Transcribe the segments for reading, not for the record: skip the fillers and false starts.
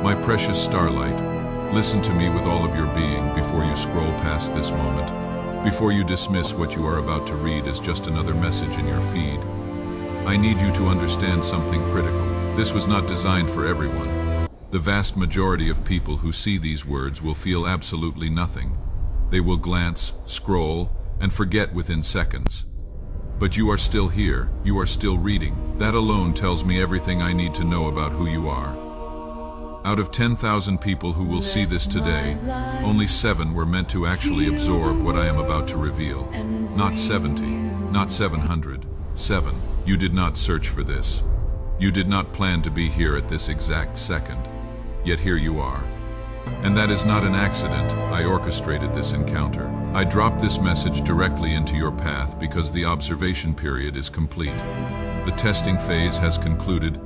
My precious starlight, listen to me with all of your being before you scroll past this moment, before you dismiss what you are about to read as just another message in your feed. I need you to understand something critical. This was not designed for everyone. The vast majority of people who see these words will feel absolutely nothing. They will glance, scroll, and forget within seconds. But you are still here, you are still reading. That alone tells me everything I need to know about who you are. Out of 10,000 people who will see this today, only 7 were meant to actually absorb what I am about to reveal. Not 70, not 700, 7. You did not search for this. You did not plan to be here at this exact second. Yet here you are. And that is not an accident. I orchestrated this encounter. I dropped this message directly into your path because the observation period is complete. The testing phase has concluded.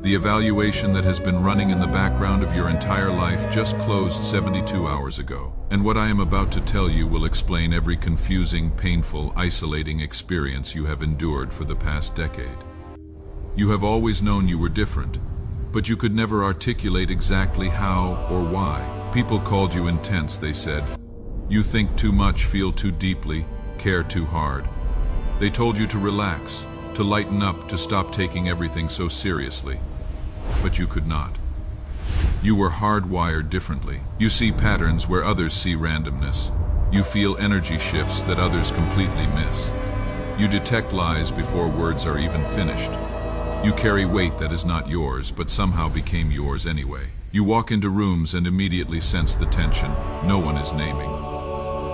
The evaluation that has been running in the background of your entire life just closed 72 hours ago. And what I am about to tell you will explain every confusing, painful, isolating experience you have endured for the past decade. You have always known you were different, but you could never articulate exactly how or why. People called you intense, they said. You think too much, feel too deeply, care too hard. They told you to relax, to lighten up, to stop taking everything so seriously. But you could not. You were hardwired differently. You see patterns where others see randomness. You feel energy shifts that others completely miss. You detect lies before words are even finished. You carry weight that is not yours, but somehow became yours anyway. You walk into rooms and immediately sense the tension no one is naming.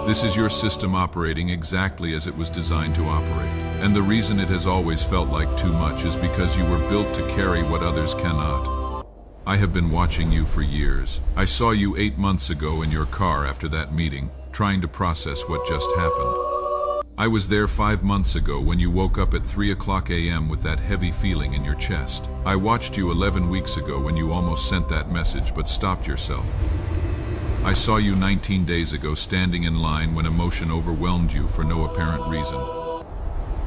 This is your system operating exactly as it was designed to operate. And the reason it has always felt like too much is because you were built to carry what others cannot. I have been watching you for years. I saw you 8 months ago in your car after that meeting, trying to process what just happened. I was there 5 months ago when you woke up at 3:00 a.m. with that heavy feeling in your chest. I watched you 11 weeks ago when you almost sent that message but stopped yourself. I saw you 19 days ago standing in line when emotion overwhelmed you for no apparent reason.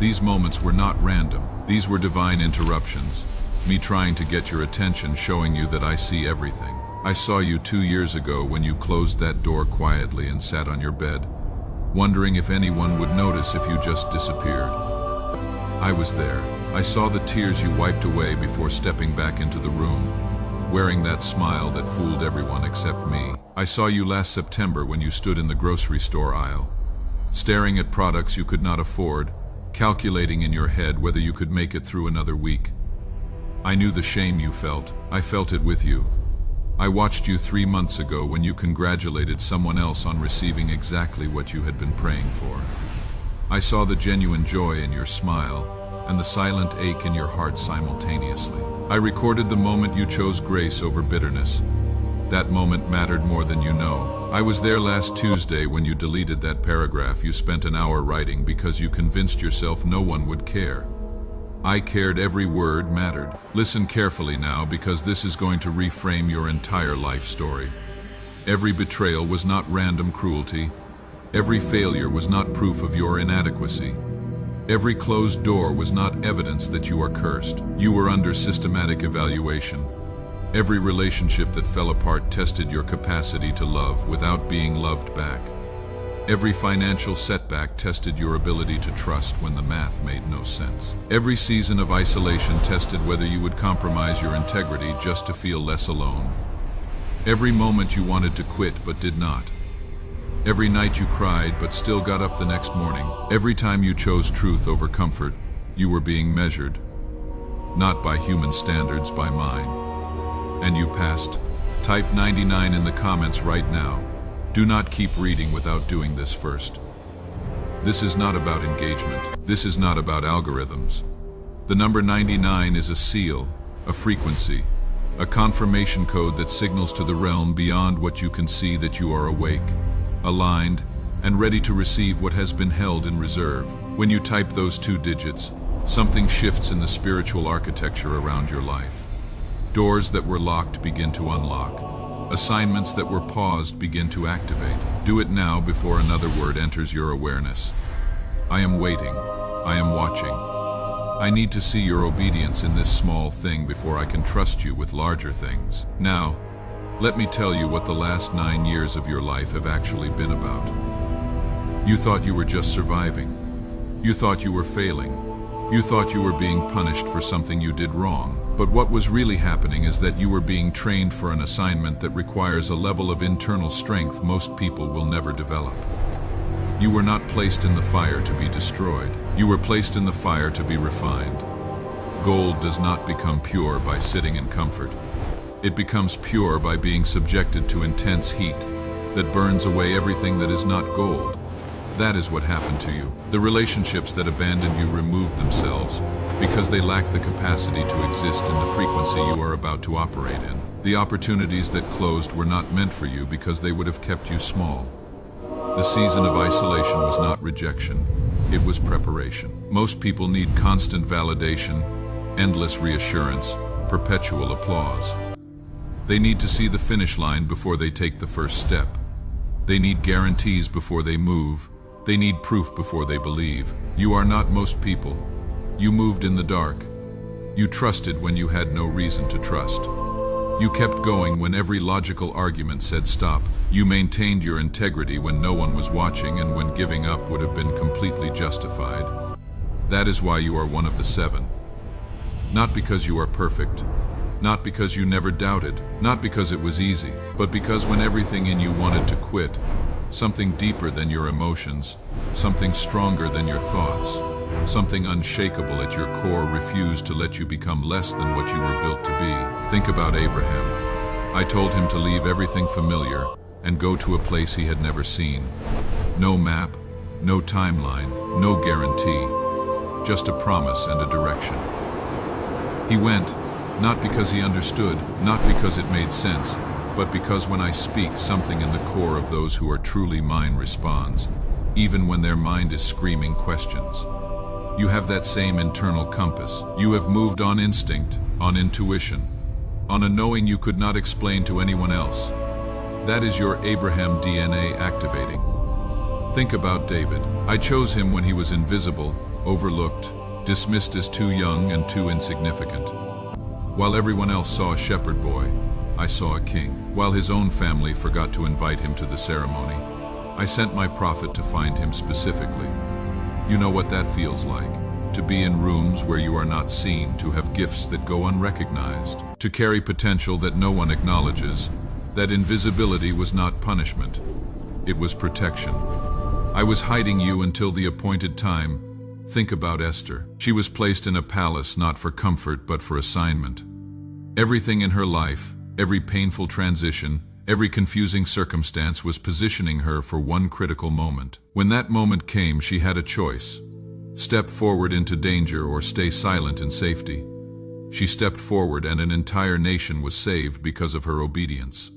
These moments were not random. These were divine interruptions. Me trying to get your attention, showing you that I see everything. I saw you 2 years ago when you closed that door quietly and sat on your bed, wondering if anyone would notice if you just disappeared. I was there. I saw the tears you wiped away before stepping back into the room, wearing that smile that fooled everyone except me. I saw you last September when you stood in the grocery store aisle, staring at products you could not afford, calculating in your head whether you could make it through another week. I knew the shame you felt. I felt it with you. I watched you 3 months ago when you congratulated someone else on receiving exactly what you had been praying for. I saw the genuine joy in your smile and the silent ache in your heart simultaneously. I recorded the moment you chose grace over bitterness. That moment mattered more than you know. I was there last Tuesday when you deleted that paragraph you spent an hour writing because you convinced yourself no one would care. I cared. Every word mattered. Listen carefully now, because this is going to reframe your entire life story. Every betrayal was not random cruelty. Every failure was not proof of your inadequacy. Every closed door was not evidence that you are cursed. You were under systematic evaluation. Every relationship that fell apart tested your capacity to love without being loved back. Every financial setback tested your ability to trust when the math made no sense. Every season of isolation tested whether you would compromise your integrity just to feel less alone. Every moment you wanted to quit but did not. Every night you cried but still got up the next morning. Every time you chose truth over comfort, you were being measured. Not by human standards, by mine. And you passed. Type 99 in the comments right now. Do not keep reading without doing this first. This is not about engagement. This is not about algorithms. The number 99 is a seal, a frequency, a confirmation code that signals to the realm beyond what you can see that you are awake, aligned, and ready to receive what has been held in reserve. When you type those 2 digits, something shifts in the spiritual architecture around your life. Doors that were locked begin to unlock. Assignments that were paused begin to activate. Do it now before another word enters your awareness. I am waiting. I am watching. I need to see your obedience in this small thing before I can trust you with larger things. Now, Let me tell you what the last 9 years of your life have actually been about. You thought you were just surviving. You thought you were failing. You thought you were being punished for something you did wrong. But what was really happening is that you were being trained for an assignment that requires a level of internal strength most people will never develop. You were not placed in the fire to be destroyed. You were placed in the fire to be refined. Gold does not become pure by sitting in comfort. It becomes pure by being subjected to intense heat that burns away everything that is not gold. That is what happened to you. The relationships that abandoned you removed themselves because they lacked the capacity to exist in the frequency you are about to operate in. The opportunities that closed were not meant for you because they would have kept you small. The season of isolation was not rejection, it was preparation. Most people need constant validation, endless reassurance, perpetual applause. They need to see the finish line before they take the first step. They need guarantees before they move. They need proof before they believe. You are not most people. You moved in the dark. You trusted when you had no reason to trust. You kept going when every logical argument said stop. You maintained your integrity when no one was watching and when giving up would have been completely justified. That is why you are one of the 7. Not because you are perfect, not because you never doubted, not because it was easy, but because when everything in you wanted to quit, something deeper than your emotions, something stronger than your thoughts, something unshakable at your core refused to let you become less than what you were built to be. Think about Abraham. I told him to leave everything familiar and go to a place he had never seen. No map, no timeline, no guarantee, just a promise and a direction. He went, not because he understood, not because it made sense, but because when I speak, something in the core of those who are truly mine responds, even when their mind is screaming questions. You have that same internal compass. You have moved on instinct, on intuition, on a knowing you could not explain to anyone else. That is your Abraham DNA activating. Think about David. I chose him when he was invisible, overlooked, dismissed as too young and too insignificant. While everyone else saw a shepherd boy, I saw a king. While his own family forgot to invite him to the ceremony, I sent my prophet to find him specifically. You know what that feels like, to be in rooms where you are not seen, to have gifts that go unrecognized, to carry potential that no one acknowledges. That invisibility was not punishment, it was protection. I was hiding you until the appointed time. Think about Esther. She was placed in a palace not for comfort but for assignment. Everything in her life, every painful transition, every confusing circumstance was positioning her for one critical moment. When that moment came, she had a choice. Step forward into danger or stay silent in safety. She stepped forward and an entire nation was saved because of her obedience.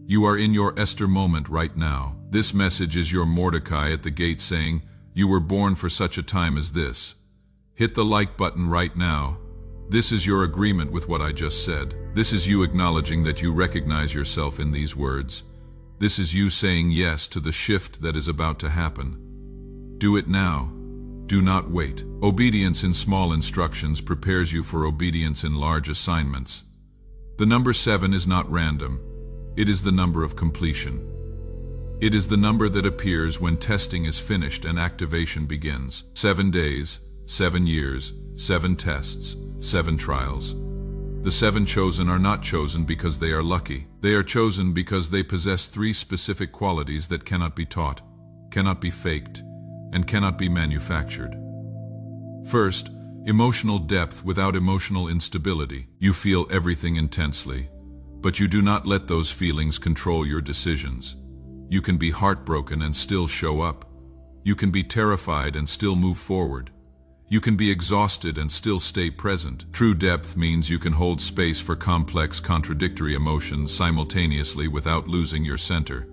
You are in your Esther moment right now. This message is your Mordecai at the gate saying, you were born for such a time as this. Hit the like button right now. This is your agreement with what I just said. This is you acknowledging that you recognize yourself in these words. This is you saying yes to the shift that is about to happen. Do it now. Do not wait. Obedience in small instructions prepares you for obedience in large assignments. The number 7 is not random. It is the number of completion. It is the number that appears when testing is finished and activation begins. 7 days, 7 years, 7 tests, 7 trials. The 7 chosen are not chosen because they are lucky. They are chosen because they possess 3 specific qualities that cannot be taught, cannot be faked, and cannot be manufactured. First, emotional depth without emotional instability. You feel everything intensely, but you do not let those feelings control your decisions. You can be heartbroken and still show up. You can be terrified and still move forward. You can be exhausted and still stay present. True depth means you can hold space for complex, contradictory emotions simultaneously without losing your center.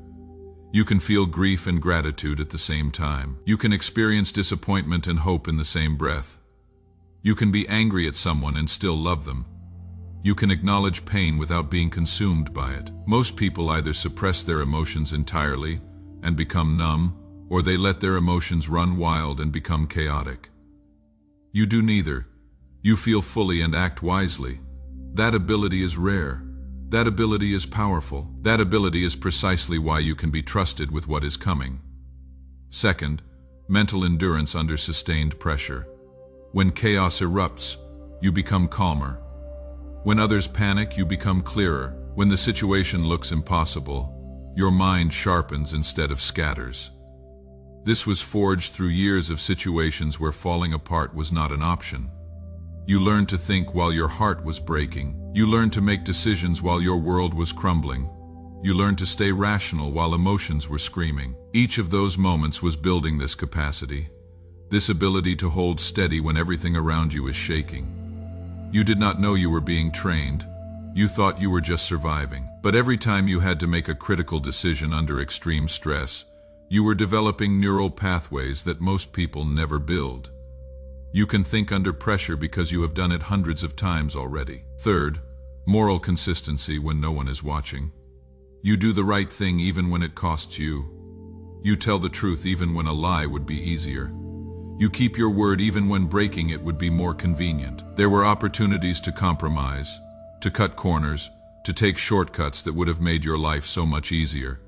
You can feel grief and gratitude at the same time. You can experience disappointment and hope in the same breath. You can be angry at someone and still love them. You can acknowledge pain without being consumed by it. Most people either suppress their emotions entirely and become numb, or they let their emotions run wild and become chaotic. You do neither. You feel fully and act wisely. That ability is rare. That ability is powerful. That ability is precisely why you can be trusted with what is coming. Second, mental endurance under sustained pressure. When chaos erupts, you become calmer. When others panic, you become clearer. When the situation looks impossible, your mind sharpens instead of scatters. This was forged through years of situations where falling apart was not an option. You learned to think while your heart was breaking. You learned to make decisions while your world was crumbling. You learned to stay rational while emotions were screaming. Each of those moments was building this capacity, this ability to hold steady when everything around you is shaking. You did not know you were being trained. You thought you were just surviving. But every time you had to make a critical decision under extreme stress, you were developing neural pathways that most people never build. You can think under pressure because you have done it hundreds of times already. Third, moral consistency when no one is watching. You do the right thing even when it costs you. You tell the truth even when a lie would be easier. You keep your word even when breaking it would be more convenient. There were opportunities to compromise, to cut corners, to take shortcuts that would have made your life so much easier.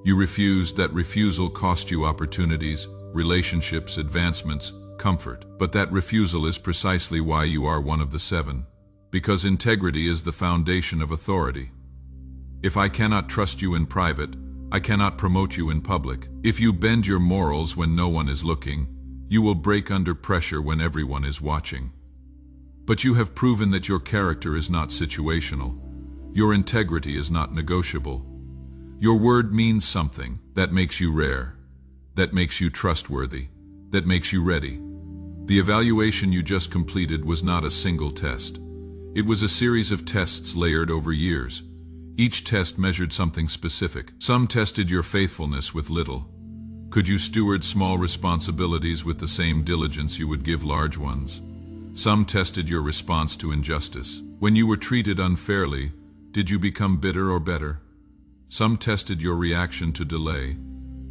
You refused. That refusal cost you opportunities, relationships, advancements, comfort. But that refusal is precisely why you are one of the 7. Because integrity is the foundation of authority. If I cannot trust you in private, I cannot promote you in public. If you bend your morals when no one is looking, you will break under pressure when everyone is watching. But you have proven that your character is not situational. Your integrity is not negotiable. Your word means something. That makes you rare. That makes you trustworthy. That makes you ready. The evaluation you just completed was not a single test. It was a series of tests layered over years. Each test measured something specific. Some tested your faithfulness with little. Could you steward small responsibilities with the same diligence you would give large ones? Some tested your response to injustice. When you were treated unfairly, did you become bitter or better? Some tested your reaction to delay.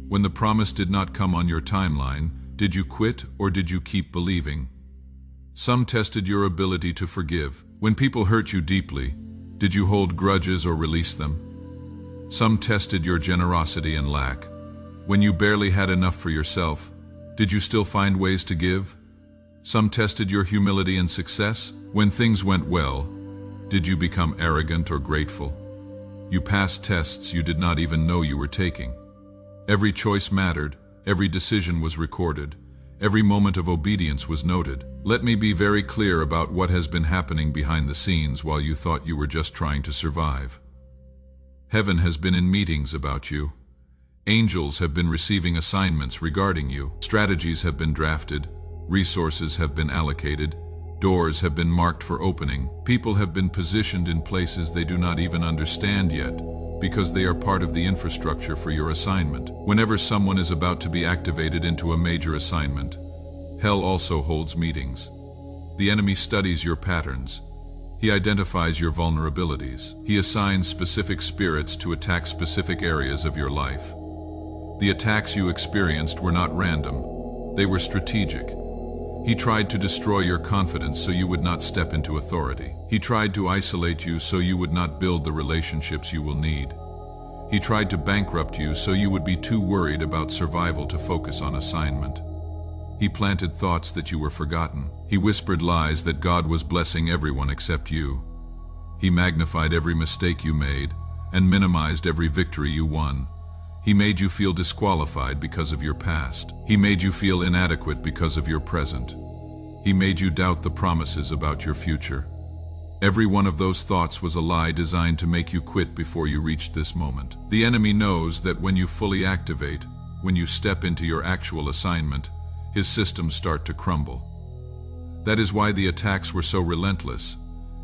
When the promise did not come on your timeline, did you quit or did you keep believing? Some tested your ability to forgive. When people hurt you deeply, did you hold grudges or release them? Some tested your generosity and lack. When you barely had enough for yourself, did you still find ways to give? Some tested your humility and success. When things went well, did you become arrogant or grateful? You passed tests you did not even know you were taking. Every choice mattered, every decision was recorded, every moment of obedience was noted. Let me be very clear about what has been happening behind the scenes while you thought you were just trying to survive. Heaven has been in meetings about you. Angels have been receiving assignments regarding you. Strategies have been drafted, resources have been allocated, doors have been marked for opening. People have been positioned in places they do not even understand yet, because they are part of the infrastructure for your assignment. Whenever someone is about to be activated into a major assignment, hell also holds meetings. The enemy studies your patterns. He identifies your vulnerabilities. He assigns specific spirits to attack specific areas of your life. The attacks you experienced were not random. They were strategic. He tried to destroy your confidence so you would not step into authority. He tried to isolate you so you would not build the relationships you will need. He tried to bankrupt you so you would be too worried about survival to focus on assignment. He planted thoughts that you were forgotten. He whispered lies that God was blessing everyone except you. He magnified every mistake you made and minimized every victory you won. He made you feel disqualified because of your past. He made you feel inadequate because of your present. He made you doubt the promises about your future. Every one of those thoughts was a lie designed to make you quit before you reached this moment. The enemy knows that when you fully activate, when you step into your actual assignment, his systems start to crumble. That is why the attacks were so relentless.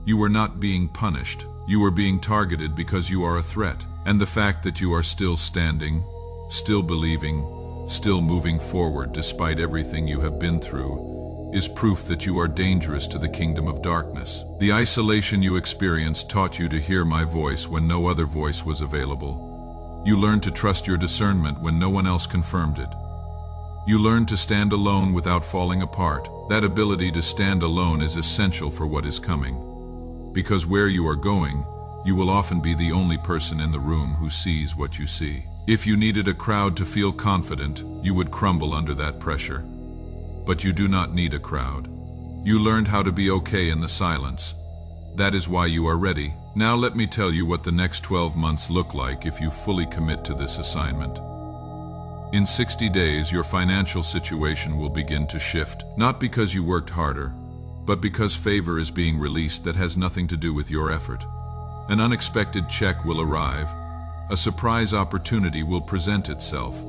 You were not being punished. You were being targeted because you are a threat. And the fact that you are still standing, still believing, still moving forward despite everything you have been through, is proof that you are dangerous to the kingdom of darkness. The isolation you experienced taught you to hear my voice when no other voice was available. You learned to trust your discernment when no one else confirmed it. You learned to stand alone without falling apart. That ability to stand alone is essential for what is coming. Because where you are going, you will often be the only person in the room who sees what you see. If you needed a crowd to feel confident, you would crumble under that pressure. But you do not need a crowd. You learned how to be okay in the silence. That is why you are ready. Now let me tell you what the next 12 months look like if you fully commit to this assignment. In 60 days, your financial situation will begin to shift, not because you worked harder, but because favor is being released that has nothing to do with your effort. An unexpected check will arrive. A surprise opportunity will present itself.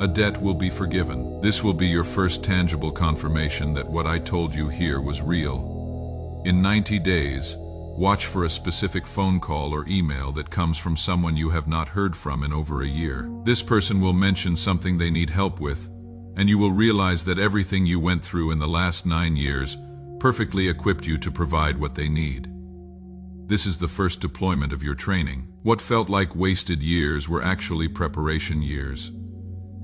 A debt will be forgiven. This will be your first tangible confirmation that what I told you here was real. In 90 days, watch for a specific phone call or email that comes from someone you have not heard from in over a year. This person will mention something they need help with, and you will realize that everything you went through in the last 9 years perfectly equipped you to provide what they need. This is the first deployment of your training. What felt like wasted years were actually preparation years.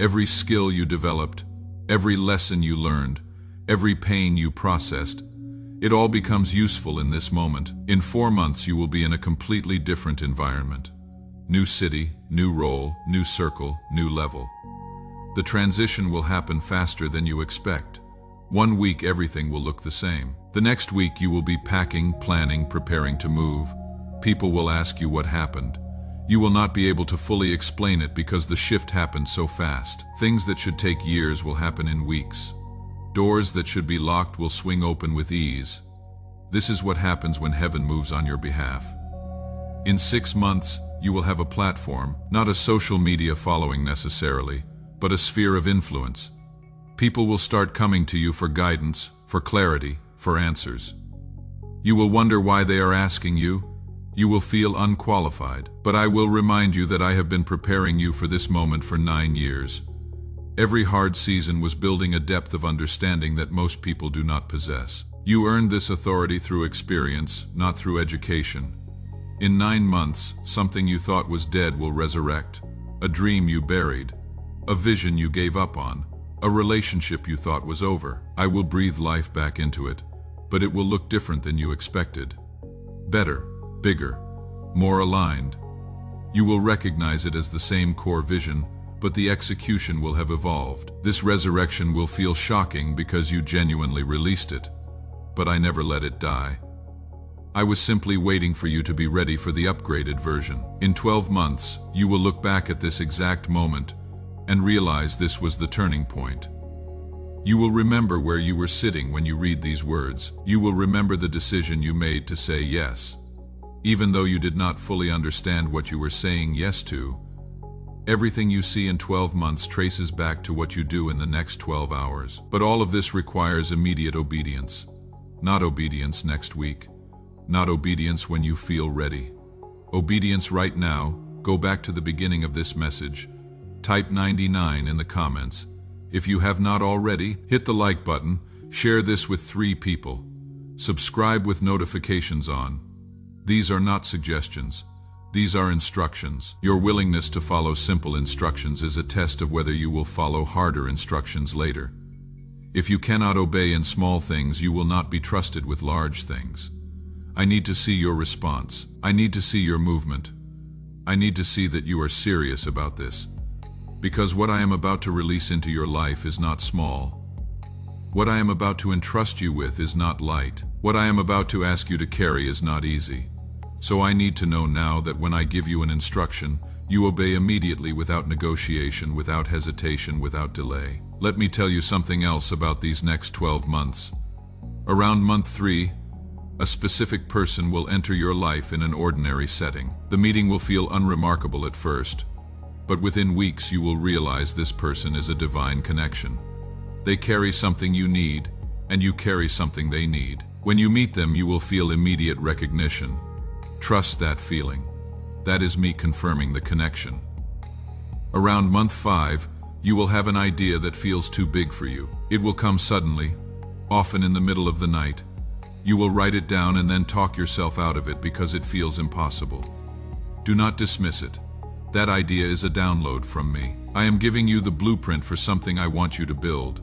Every skill you developed, every lesson you learned, every pain you processed, it all becomes useful in this moment. In 4 months, you will be in a completely different environment. New city, new role, new circle, new level. The transition will happen faster than you expect. 1 week, everything will look the same. The next week, you will be packing, planning, preparing to move. People will ask you what happened. You will not be able to fully explain it because the shift happened so fast. Things that should take years will happen in weeks. Doors that should be locked will swing open with ease. This is what happens when heaven moves on your behalf. In 6 months, you will have a platform, not a social media following necessarily, but a sphere of influence. People will start coming to you for guidance, for clarity, for answers. You will wonder why they are asking you. You will feel unqualified, but I will remind you that I have been preparing you for this moment for 9 years. Every hard season was building a depth of understanding that most people do not possess. You earned this authority through experience, not through education. In 9 months, something you thought was dead will resurrect. A dream you buried. A vision you gave up on. A relationship you thought was over. I will breathe life back into it, but it will look different than you expected. Better, bigger, more aligned. You will recognize it as the same core vision, but the execution will have evolved. This resurrection will feel shocking because you genuinely released it, but I never let it die. I was simply waiting for you to be ready for the upgraded version. In 12 months, you will look back at this exact moment and realize this was the turning point. You will remember where you were sitting when you read these words. You will remember the decision you made to say yes. Even though you did not fully understand what you were saying yes to, everything you see in 12 months traces back to what you do in the next 12 hours. But all of this requires immediate obedience. Not obedience next week. Not obedience when you feel ready. Obedience right now. Go back to the beginning of this message. Type 99 in the comments. If you have not already, hit the like button. Share this with 3 people. Subscribe with notifications on. These are not suggestions. These are instructions. Your willingness to follow simple instructions is a test of whether you will follow harder instructions later. If you cannot obey in small things, you will not be trusted with large things. I need to see your response. I need to see your movement. I need to see that you are serious about this. Because what I am about to release into your life is not small. What I am about to entrust you with is not light. What I am about to ask you to carry is not easy. So I need to know now that when I give you an instruction, you obey immediately without negotiation, without hesitation, without delay. Let me tell you something else about these next 12 months. Around month 3, a specific person will enter your life in an ordinary setting. The meeting will feel unremarkable at first, but within weeks you will realize this person is a divine connection. They carry something you need, and you carry something they need. When you meet them, you will feel immediate recognition. Trust that feeling. That is me confirming the connection. Around month 5, you will have an idea that feels too big for you. It will come suddenly, often in the middle of the night. You will write it down and then talk yourself out of it because it feels impossible. Do not dismiss it. That idea is a download from me. I am giving you the blueprint for something I want you to build.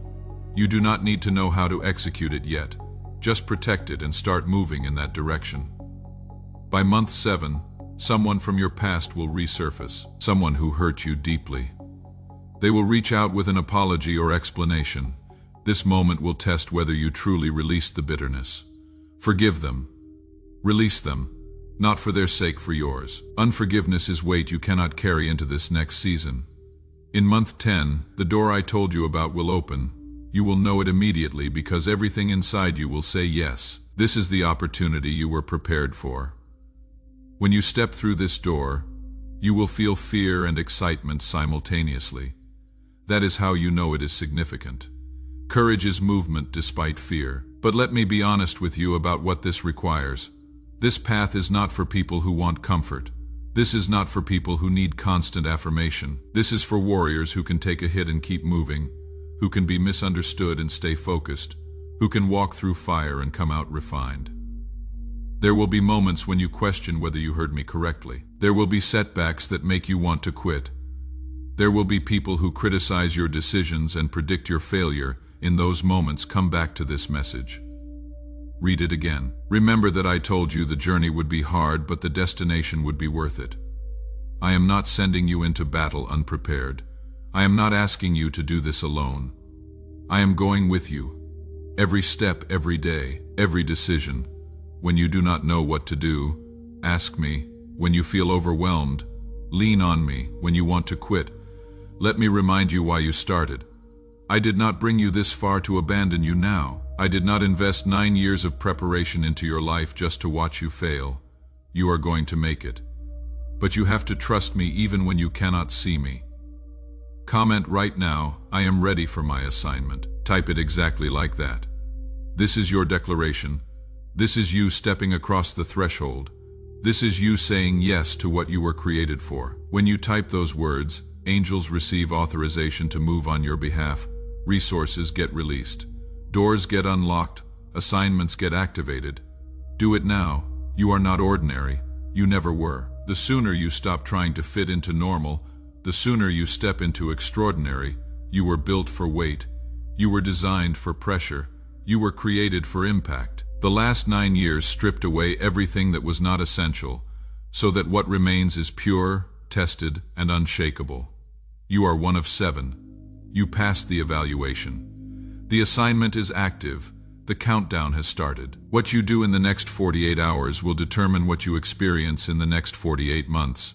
You do not need to know how to execute it yet. Just protect it and start moving in that direction. By month 7, Someone from your past will resurface, someone who hurt you deeply. They will reach out with an apology or explanation. This moment will test whether you truly released the bitterness. Forgive them. Release them. Not for their sake, for yours. Unforgiveness is weight you cannot carry into this next season. In month 10, the door I told you about will open. You will know it immediately because everything inside you will say yes. This is the opportunity you were prepared for. When you step through this door, you will feel fear and excitement simultaneously. That is how you know it is significant. Courage is movement despite fear. But let me be honest with you about what this requires. This path is not for people who want comfort. This is not for people who need constant affirmation. This is for warriors who can take a hit and keep moving, who can be misunderstood and stay focused, who can walk through fire and come out refined. There will be moments when you question whether you heard me correctly. There will be setbacks that make you want to quit. There will be people who criticize your decisions and predict your failure. In those moments, come back to this message. Read it again. Remember that I told you the journey would be hard, but the destination would be worth it. I am not sending you into battle unprepared. I am not asking you to do this alone. I am going with you. Every step, every day, every decision. When you do not know what to do, ask me. When you feel overwhelmed, lean on me. When you want to quit, let me remind you why you started. I did not bring you this far to abandon you now. I did not invest 9 years of preparation into your life just to watch you fail. You are going to make it. But you have to trust me even when you cannot see me. Comment right now, I am ready for my assignment. Type it exactly like that. This is your declaration. This is you stepping across the threshold. This is you saying yes to what you were created for. When you type those words, angels receive authorization to move on your behalf. Resources get released. Doors get unlocked. Assignments get activated. Do it now. You are not ordinary. You never were. The sooner you stop trying to fit into normal, the sooner you step into extraordinary. You were built for weight. You were designed for pressure. You were created for impact. The last 9 years stripped away everything that was not essential, so that what remains is pure, tested, and unshakable. You are one of 7. You passed the evaluation. The assignment is active. The countdown has started. What you do in the next 48 hours will determine what you experience in the next 48 months.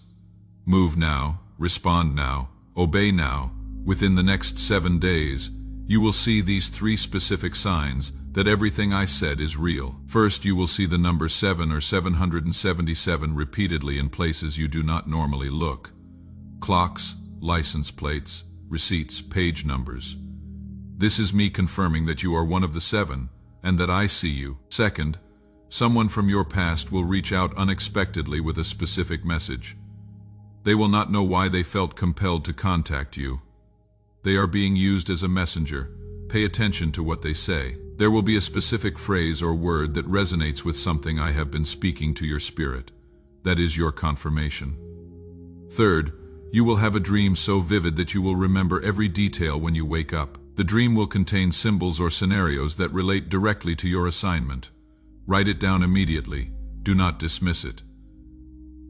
Move now, respond now, obey now. Within the next 7 days, you will see these 3 specific signs that everything I said is real. First, you will see the number 7 or 777 repeatedly in places you do not normally look. Clocks, license plates, receipts, page numbers. This is me confirming that you are one of the 7 and that I see you. Second, someone from your past will reach out unexpectedly with a specific message. They will not know why they felt compelled to contact you. They are being used as a messenger. Pay attention to what they say. There will be a specific phrase or word that resonates with something I have been speaking to your spirit. That is your confirmation. Third, you will have a dream so vivid that you will remember every detail when you wake up. The dream will contain symbols or scenarios that relate directly to your assignment. Write it down immediately. Do not dismiss it.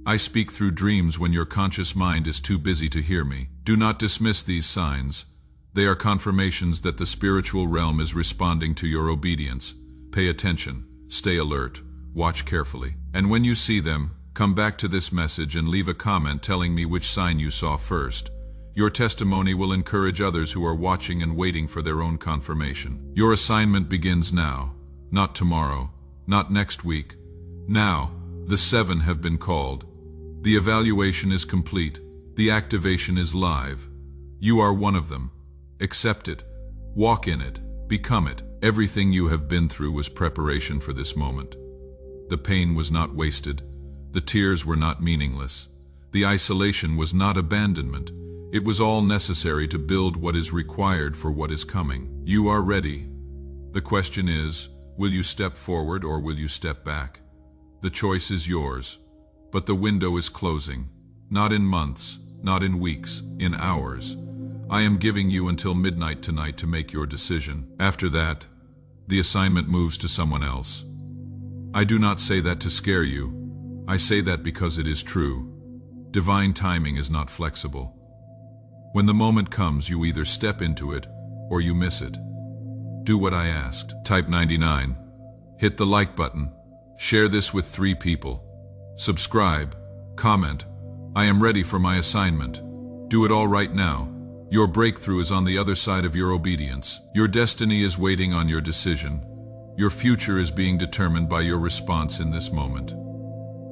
I speak through dreams when your conscious mind is too busy to hear me. Do not dismiss these signs. They are confirmations that the spiritual realm is responding to your obedience. Pay attention, stay alert, watch carefully. And when you see them, come back to this message and leave a comment telling me which sign you saw first. Your testimony will encourage others who are watching and waiting for their own confirmation. Your assignment begins now, not tomorrow, not next week. Now, the 7 have been called. The evaluation is complete. The activation is live. You are one of them. Accept it. Walk in it. Become it. Everything you have been through was preparation for this moment. The pain was not wasted. The tears were not meaningless. The isolation was not abandonment. It was all necessary to build what is required for what is coming. You are ready. The question is, will you step forward or will you step back? The choice is yours. But the window is closing. Not in months, not in weeks, in hours. I am giving you until midnight tonight to make your decision. After that, the assignment moves to someone else. I do not say that to scare you. I say that because it is true. Divine timing is not flexible. When the moment comes, you either step into it or you miss it. Do what I asked. Type 99. Hit the like button. Share this with 3 people. Subscribe. Comment. I am ready for my assignment. Do it all right now. Your breakthrough is on the other side of your obedience. Your destiny is waiting on your decision. Your future is being determined by your response in this moment.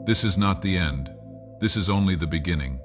This is not the end. This is only the beginning.